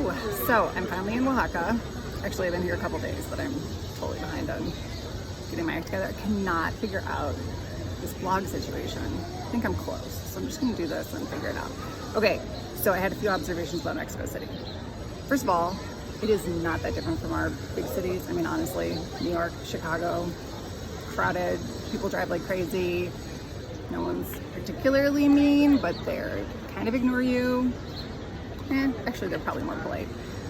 Woo! So I'm finally in Oaxaca. Actually, I've been here a couple days, but I'm totally behind on getting my act together. I cannot figure out this vlog situation. I think I'm close, so I'm just gonna do this and figure it out. Okay, so I had a few observations about Mexico City. First of all, it is not that different from our big cities. I mean, honestly, New York, Chicago, crowded, people drive like crazy. No one's particularly mean, but they're kind of ignore you. Actually, they're probably more polite.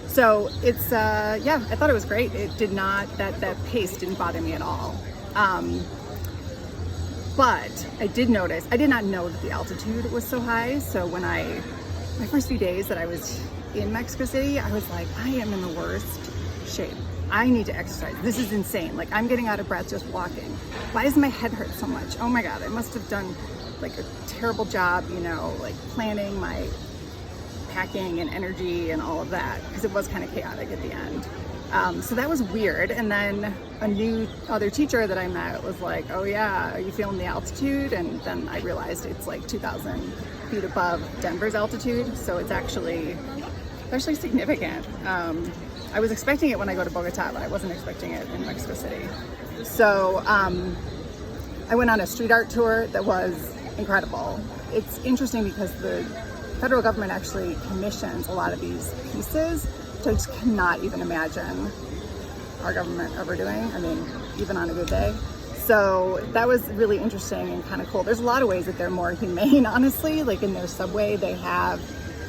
So it's, yeah, I thought it was great. It did not, that pace didn't bother me at all. But I did notice, I did not know that the altitude was so high. So when my first few days that I was in Mexico City, I was like, I am in the worst shape. I need to exercise. This is insane. Like, I'm getting out of breath just walking. Why does my head hurt so much? Oh my God, I must have done like a terrible job, you know, like planning my packing and energy and all of that, because it was kind of chaotic at the end. So that was weird. And then a other teacher that I met was like, oh yeah, are you feeling the altitude? And then I realized it's like 2,000 feet above Denver's altitude. So it's actually significant. I was expecting it when I go to Bogota, but I wasn't expecting it in Mexico City. So I went on a street art tour that was incredible. It's interesting because the federal government actually commissions a lot of these pieces, which I just cannot even imagine our government ever doing. I mean, even on a good day. So that was really interesting and kind of cool. There's a lot of ways that they're more humane, honestly. Like in their subway, they have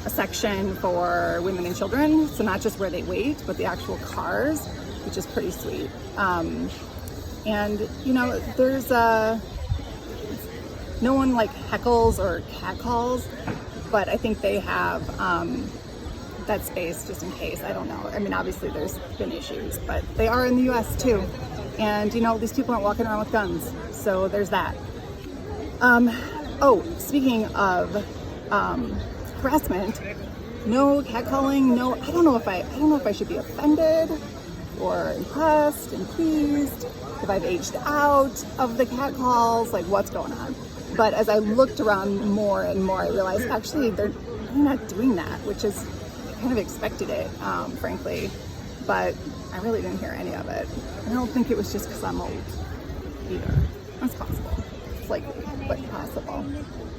a section for women and children. So not just where they wait, but the actual cars, which is pretty sweet. And you know, there's no one like heckles or catcalls, but I think they have that space just in case. I don't know. I mean, obviously there's been issues, but they are in the US too. And you know, these people aren't walking around with guns. So there's that. Oh, speaking of harassment, no catcalling, no, I don't know if I should be offended or impressed and pleased, if I've aged out of the catcalls, like what's going on. But as I looked around more and more, I realized actually they're not doing that, which is, I kind of expected it, frankly, but I really didn't hear any of it. I don't think it was just because I'm old either. That's possible. It's likely, but possible.